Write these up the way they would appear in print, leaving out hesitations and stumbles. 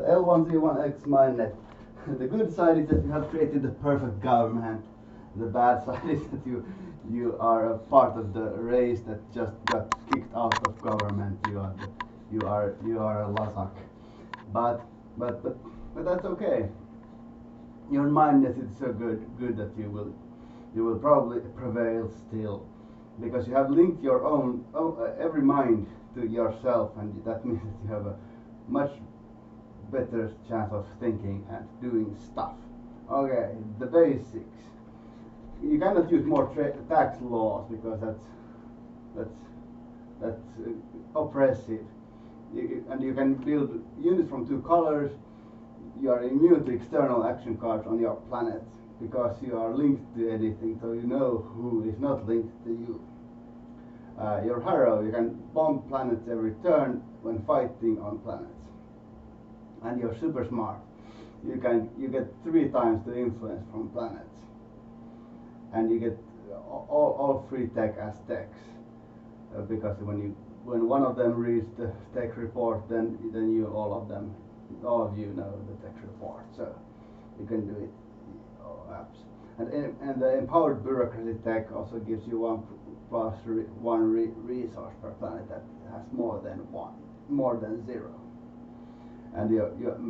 the L1Z1X Mindnet. The good side is that you have created the perfect government. The bad side is that you are a part of the race that just got kicked out of government. You are a Lazak. But that's okay. Your mindnet is so good that you will probably prevail still, because you have linked your own every mind to yourself, and that means that you have a much better chance of thinking and doing stuff. Okay, the basics. You cannot use more tax laws because that's oppressive. And you can build units from 2 colors. You are immune to external action cards on your planet because you are linked to anything, so you know who is not linked to you. Your hero, you can bomb planets every turn when fighting on planets. And you're super smart. You get 3 times the influence from planets, and you get all free tech as techs, because when one of them reads the tech report, then you all of you know the tech report, so you can do it apps. And the empowered bureaucracy tech also gives you 1+1 resource per planet that has more than 0. And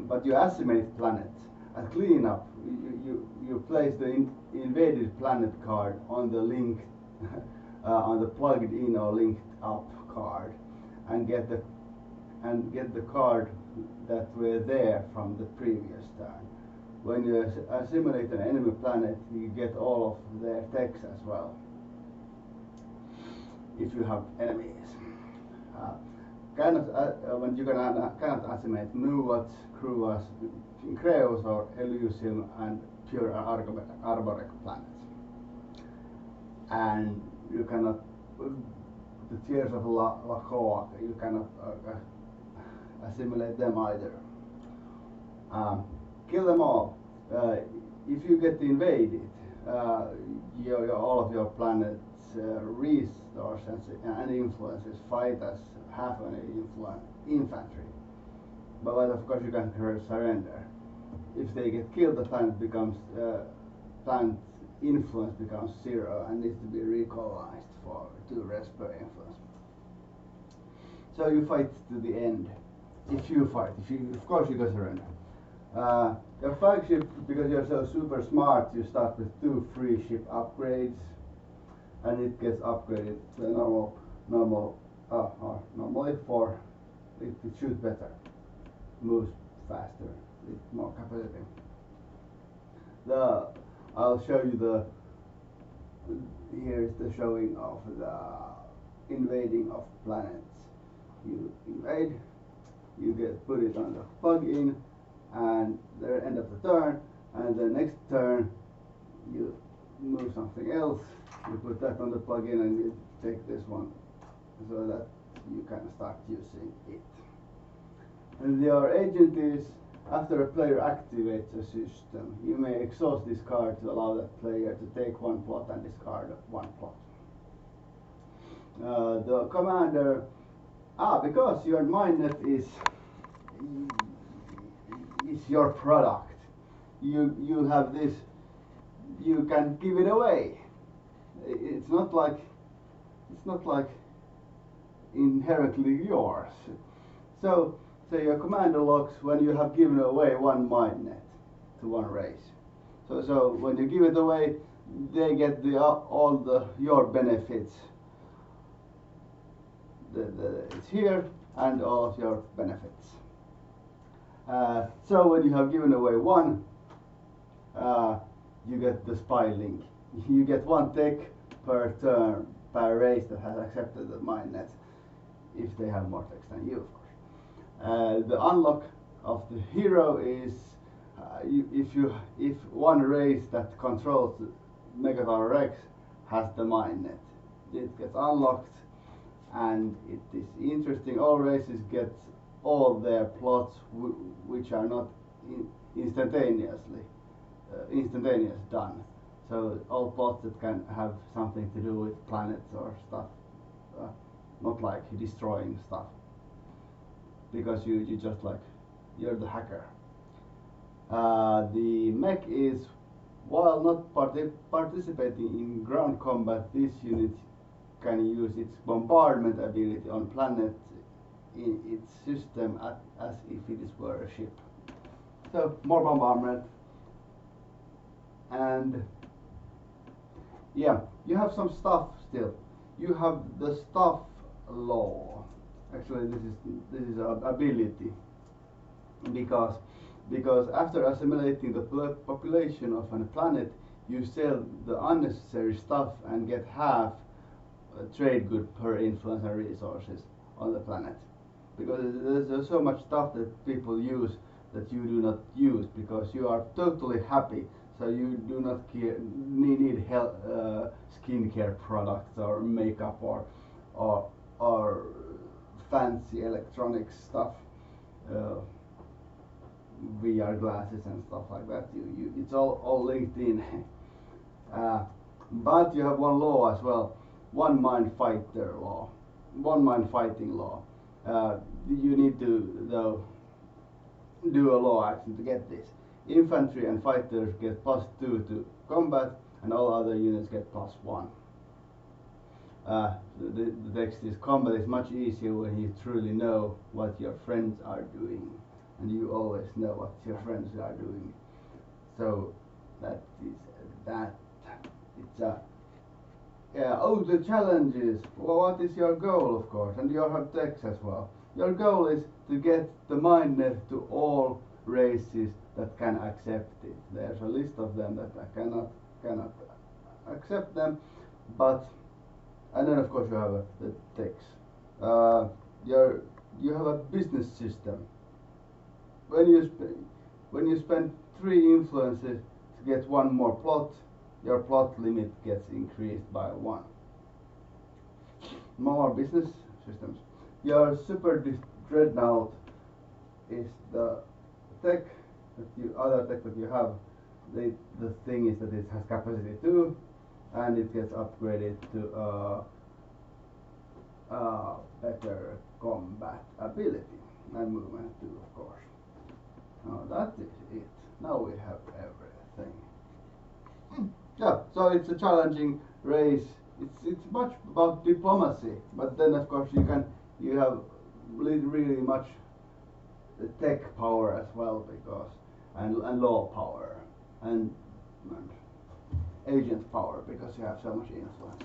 but you assimilate planets and clean up. You place the invaded planet card on the linked on the plugged in or linked up card, and get the card that were there from the previous turn. When you assimilate an enemy planet, you get all of their techs as well, if you have enemies. When you cannot assimilate Nuats, Kruas, Creus or Elysium and pure Arboric planets. And you cannot, the Tears of Lakoa, you cannot assimilate them either. Kill them all. If you get invaded, all of your planet's resources and influences fight as half an infantry. But of course you can surrender. If they get killed, the planet becomes planet influence becomes 0 and needs to be recolonized for 2 res per influence. So you fight to the end. If you fight, of course you can surrender. Your flagship, because you're so super smart, you start with 2 free ship upgrades, and it gets upgraded to normally 4. It shoots better, moves faster, with more capacity. I'll show you here's the showing of the invading of planets. You invade, you put it on the plug-in, and the end of the turn, and the next turn you move something else, you put that on the plug-in, and you take this one so that you can start using it. And your agent is, after a player activates a system, you may exhaust this card to allow that player to take 1 plot and discard 1 plot. The commander, because your mindnet is your product, you have this, you can give it away. It's not like inherently yours. So your commander locks when you have given away 1 mindnet to 1 race. So when you give it away, they get all your benefits. It's here, and all of your benefits. So when you have given away 1, you get the spy link. You get 1 tech per turn per race that has accepted the mindnet, if they have more techs than you, of course. The unlock of the hero is if 1 race that controls Megathar Rex has the mindnet, it gets unlocked, and it is interesting. All races get all their plots which are not instantaneous done. So all plots that can have something to do with planets or stuff, not like destroying stuff, because you just like you're the hacker. The mech is, while not participating in ground combat, this unit can use its bombardment ability on planets in its system as if it were a ship. So more bombardment, and yeah, you have some stuff still. You have the stuff law. Actually, this is an ability, because after assimilating the population of a planet, you sell the unnecessary stuff and get half trade good per influence and resources on the planet. Because there's so much stuff that people use that you do not use because you are totally happy. So you do not need skincare products or makeup or fancy electronic stuff, VR glasses and stuff like that. It's all linked in. But you have one law as well, one mind fighter law, one mind fighting law. You need to though do a law action to get this. Infantry and fighters get +2 to combat, and all other units get +1. The text is: combat is much easier when you truly know what your friends are doing, and you always know what your friends are doing. So that is that. It's yeah. Oh, the challenges. Well, what is your goal, of course, and you have text as well. Your goal is to get the mindnet to all races that can accept it. There's a list of them that I cannot accept them, but and then of course you have the text. You have a business system. When you spend 3 influences to get 1 more plot, your plot limit gets increased by 1. More business systems. Your super dreadnought is the tech other tech that you have. The thing is that it has capacity 2, and it gets upgraded to better combat ability and movement 2, of course. Now that is it. Now we have everything. Yeah, so it's a challenging race. It's much about diplomacy, but then of course you have really much tech power as well, because and law power and agent power, because you have so much influence.